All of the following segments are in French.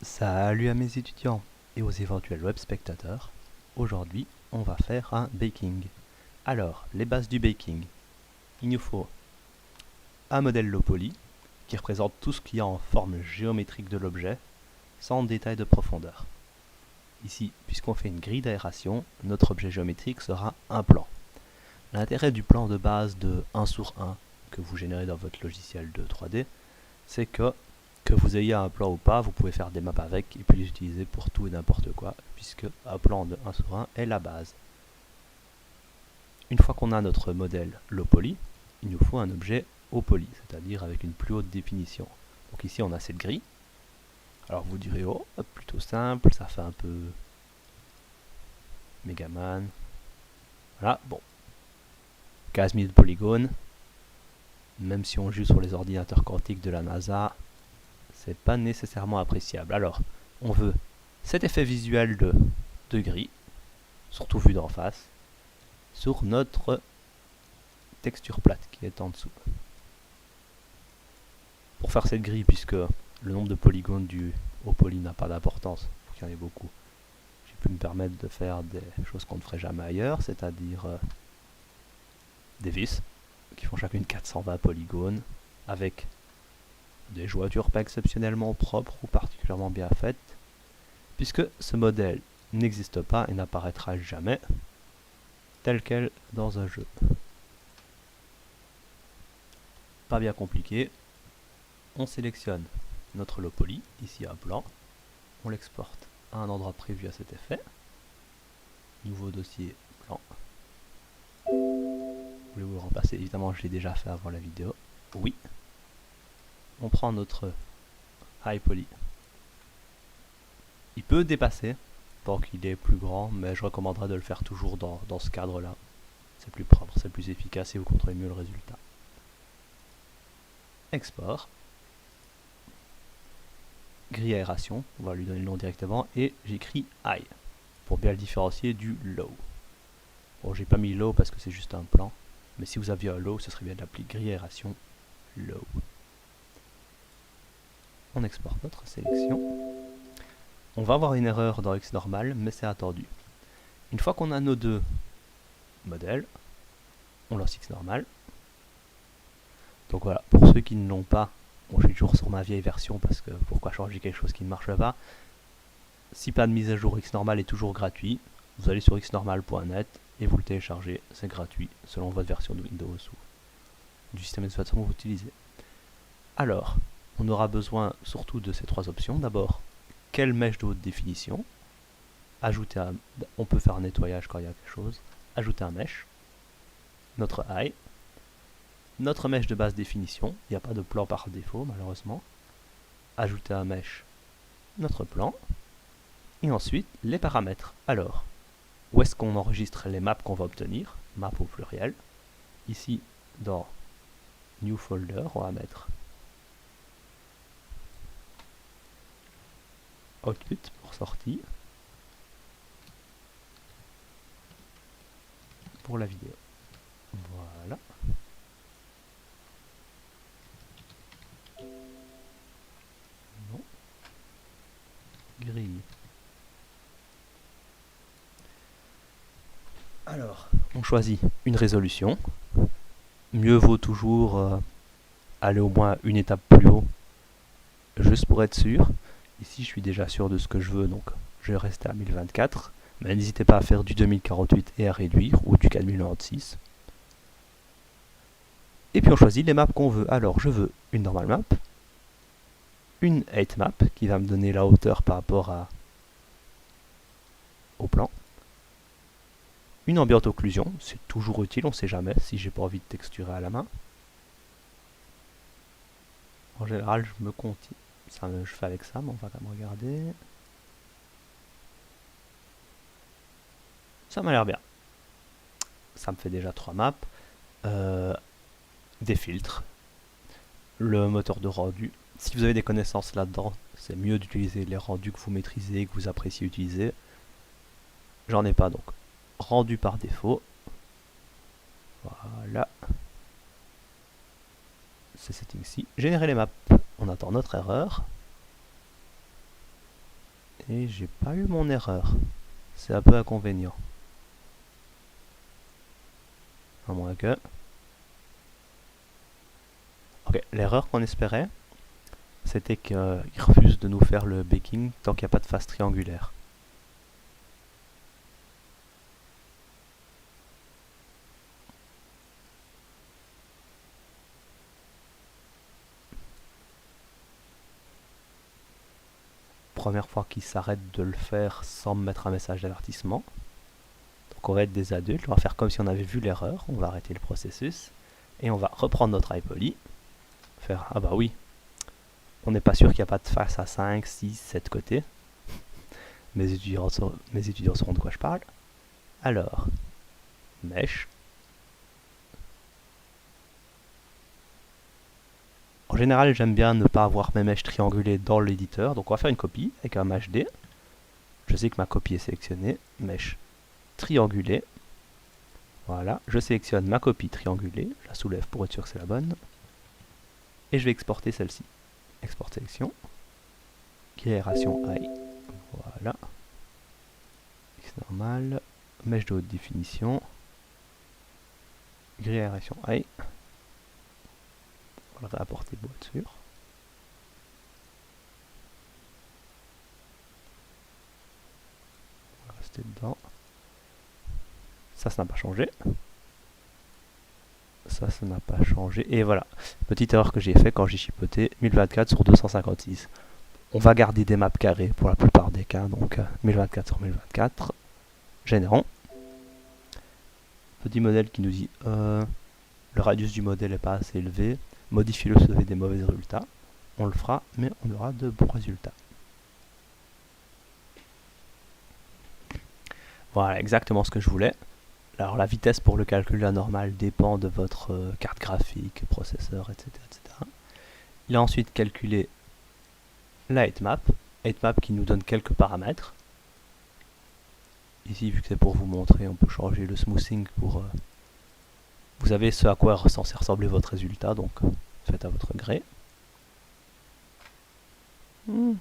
Salut à mes étudiants et aux éventuels web spectateurs. Aujourd'hui, on va faire un baking. Alors, les bases du baking. Il nous faut un modèle low poly qui représente tout ce qu'il y a en forme géométrique de l'objet, sans détail de profondeur. Ici, puisqu'on fait une grille d'aération, notre objet géométrique sera un plan. L'intérêt du plan de base de 1 sur 1 que vous générez dans votre logiciel de 3D, c'est que vous ayez un plan ou pas, vous pouvez faire des maps avec et puis les utiliser pour tout et n'importe quoi, puisque un plan de 1 sur 1 est la base. Une fois qu'on a notre modèle low poly, il nous faut un objet haut poly, c'est-à-dire avec une plus haute définition. Donc ici on a cette grille. Alors vous direz, oh, plutôt simple, ça fait un peu Megaman. Voilà, bon. 15 000 polygones. Même si on joue sur les ordinateurs quantiques de la NASA, c'est pas nécessairement appréciable. Alors, on veut cet effet visuel de gris, surtout vu d'en face, sur notre texture plate qui est en dessous. Pour faire cette grille, puisque le nombre de polygones du haut poly n'a pas d'importance, il faut qu'il y en ait beaucoup, j'ai pu me permettre de faire des choses qu'on ne ferait jamais ailleurs, c'est-à-dire des vis qui font chacune 420 polygones, avec des jointures pas exceptionnellement propres ou particulièrement bien faites, puisque ce modèle n'existe pas et n'apparaîtra jamais tel quel dans un jeu. Pas bien compliqué, on sélectionne notre low poly, ici un plan, on l'exporte à un endroit prévu à cet effet, nouveau dossier plan. Voulez-vous le remplacer? Évidemment, je l'ai déjà fait avant la vidéo. Oui. On prend notre high poly. Il peut dépasser tant qu'il est plus grand, mais je recommanderais de le faire toujours dans ce cadre-là. C'est plus propre, c'est plus efficace et vous contrôlez mieux le résultat. Export. Grille aération, on va lui donner le nom directement, et j'écris high pour bien le différencier du low. Bon, j'ai pas mis low parce que c'est juste un plan, mais si vous aviez un low, ce serait bien d'appeler grille aération low. On exporte notre sélection. On va avoir une erreur dans X normal, mais c'est attendu. Une fois qu'on a nos deux modèles, on lance X normal. Donc voilà, pour ceux qui ne l'ont pas, bon, je suis toujours sur ma vieille version parce que pourquoi changer quelque chose qui ne marche pas. Si pas de mise à jour, X normal est toujours gratuit. Vous allez sur xnormal.net et vous le téléchargez, c'est gratuit selon votre version de Windows ou du système d'exploitation que vous utilisez. Alors, on aura besoin surtout de ces trois options. D'abord, quelle mèche de haute définition? Ajouter un, on peut faire un nettoyage quand il y a quelque chose. Ajouter un mesh. Notre high. Notre mesh de basse définition. Il n'y a pas de plan par défaut, malheureusement. Ajouter un mesh. Notre plan. Et ensuite, les paramètres. Alors, où est-ce qu'on enregistre les maps qu'on va obtenir? Map au pluriel. Ici, dans New Folder, on va mettre Output pour sortie. Pour la vidéo. Voilà. Non. Grille. Alors, on choisit une résolution. Mieux vaut toujours aller au moins une étape plus haut, juste pour être sûr. Ici, je suis déjà sûr de ce que je veux, donc je vais rester à 1024. Mais n'hésitez pas à faire du 2048 et à réduire, ou du 4096. Et puis on choisit les maps qu'on veut. Alors, je veux une normal map, une height map, qui va me donner la hauteur par rapport au plan. Une ambient occlusion, c'est toujours utile, on ne sait jamais si j'ai pas envie de texturer à la main. En général, je me continue. Je fais avec ça, mais on va quand même regarder. Ça m'a l'air bien. Ça me fait déjà 3 maps. Des filtres. Le moteur de rendu. Si vous avez des connaissances là-dedans, c'est mieux d'utiliser les rendus que vous maîtrisez, que vous appréciez utiliser. J'en ai pas, donc rendu par défaut. Voilà. Ces settings-ci. Générer les maps. On attend notre erreur. Et j'ai pas eu mon erreur. C'est un peu inconvénient. À moins que... Ok, l'erreur qu'on espérait, c'était qu'il refuse de nous faire le baking tant qu'il n'y a pas de face triangulaire. Première fois qu'il s'arrête de le faire sans me mettre un message d'avertissement. Donc on va être des adultes, on va faire comme si on avait vu l'erreur, on va arrêter le processus, et on va reprendre notre iPoly, faire ah bah oui, on n'est pas sûr qu'il n'y a pas de face à 5, 6, 7 côtés. Mes étudiants sauront de quoi je parle. Alors, mesh. En général, j'aime bien ne pas avoir mes mèches triangulées dans l'éditeur, donc on va faire une copie avec un MHD. Je sais que ma copie est sélectionnée, mèche triangulée. Voilà, je sélectionne ma copie triangulée, je la soulève pour être sûr que c'est la bonne. Et je vais exporter celle-ci. Export sélection. Aération high. Voilà. X normal. Mèche de haute définition. Grille aération high. On va le réapporter pour être sûr. On va rester dedans. Ça n'a pas changé. Ça n'a pas changé. Et voilà. Petite erreur que j'ai fait quand j'ai chipoté 1024 sur 256. On va garder des maps carrées pour la plupart des cas. Donc 1024 sur 1024. Générons. Petit modèle qui nous dit le radius du modèle n'est pas assez élevé. Modifiez-le si vous avez des mauvais résultats. On le fera, mais on aura de bons résultats. Voilà, exactement ce que je voulais. Alors la vitesse pour le calcul de la normale dépend de votre carte graphique, processeur, etc., etc. Il a ensuite calculé la heightmap qui nous donne quelques paramètres. Ici, vu que c'est pour vous montrer, on peut changer le smoothing pour... vous avez ce à quoi est censé ressembler votre résultat, donc faites à votre gré. Une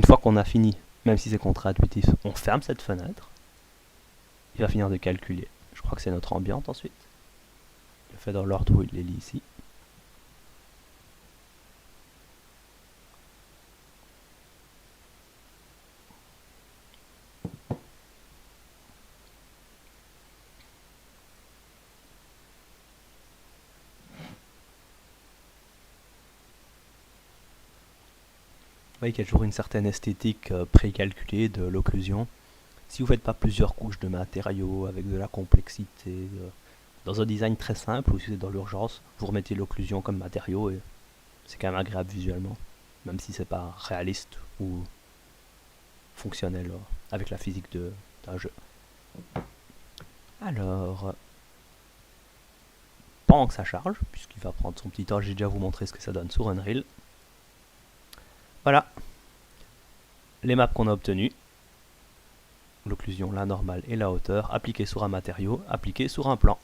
fois qu'on a fini, même si c'est contre-intuitif, on ferme cette fenêtre. Il va finir de calculer. Je crois que c'est notre ambiante ensuite. Je le fais dans l'ordre où il les lit ici. Vous voyez qu'il y a toujours une certaine esthétique précalculée de l'occlusion. Si vous ne faites pas plusieurs couches de matériaux avec de la complexité, dans un design très simple ou si c'est dans l'urgence, vous remettez l'occlusion comme matériau et c'est quand même agréable visuellement, même si c'est pas réaliste ou fonctionnel avec la physique d'un jeu. Alors, pendant que ça charge, puisqu'il va prendre son petit temps, j'ai déjà vous montré ce que ça donne sur Unreal. Voilà les maps qu'on a obtenues. L'occlusion, la normale et la hauteur, appliquées sur un matériau, appliquées sur un plan.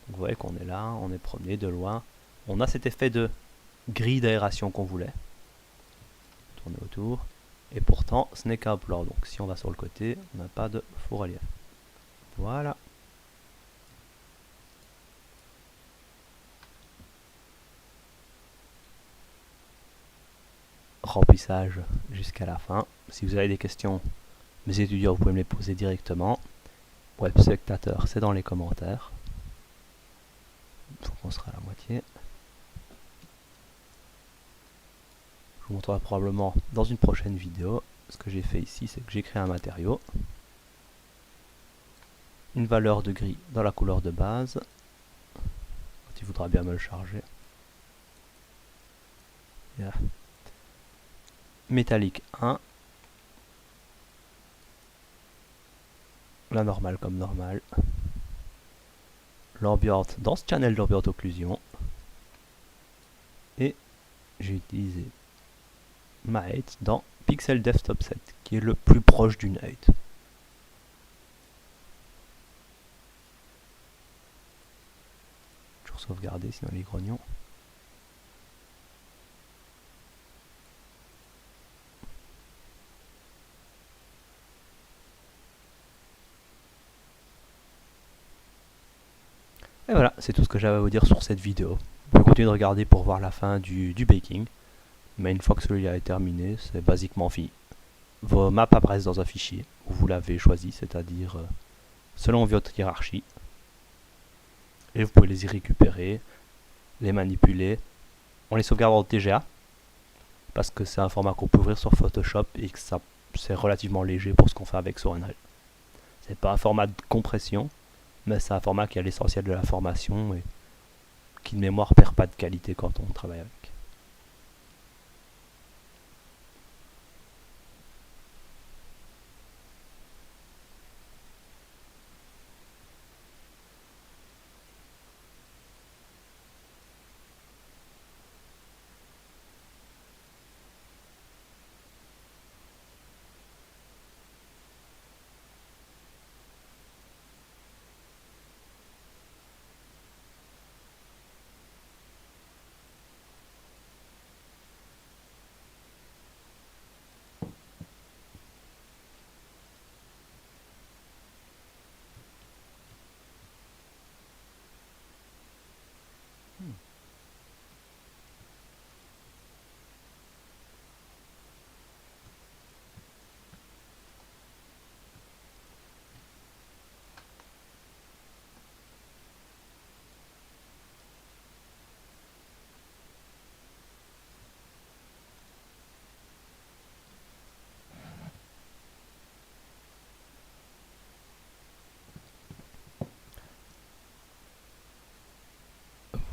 Donc vous voyez qu'on est là, on est promené de loin. On a cet effet de grille d'aération qu'on voulait. Tourner autour. Et pourtant, ce n'est qu'un plan. Donc si on va sur le côté, on n'a pas de faux relief. Voilà. Remplissage jusqu'à la fin. Si vous avez des questions, mes étudiants, vous pouvez me les poser directement. Web spectateur, c'est dans les commentaires. Donc on sera à la moitié. Je vous montrerai probablement dans une prochaine vidéo. Ce que j'ai fait ici, c'est que j'ai créé un matériau. Une valeur de gris dans la couleur de base. Quand il voudra bien me le charger. Yeah. Métallique 1. La normale comme normale. L'ambiante dans ce channel d'ambiante occlusion. Et j'ai utilisé ma height dans Pixel Desktop Set, qui est le plus proche d'une height. Toujours sauvegarder, sinon les grognons. Et voilà, c'est tout ce que j'avais à vous dire sur cette vidéo. Vous pouvez continuer de regarder pour voir la fin du baking. Mais une fois que celui-là est terminé, c'est basiquement fini. Vos maps apparaissent dans un fichier où vous l'avez choisi, c'est-à-dire selon votre hiérarchie. Et vous pouvez les y récupérer, les manipuler. On les sauvegarde en TGA, parce que c'est un format qu'on peut ouvrir sur Photoshop et que c'est relativement léger pour ce qu'on fait avec sur Unreal. C'est pas un format de compression, mais c'est un format qui a l'essentiel de la formation et qui de mémoire perd pas de qualité quand on travaille avec.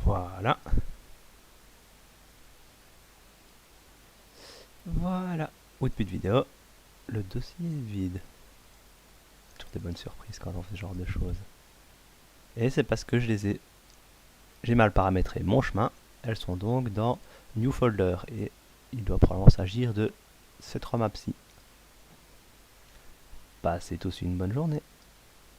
Voilà. Voilà. Au début de vidéo, le dossier est vide. Toujours des bonnes surprises quand on fait ce genre de choses. Et c'est parce que j'ai mal paramétré mon chemin. Elles sont donc dans New Folder et il doit probablement s'agir de ces trois maps-ci. Passez tous une bonne journée.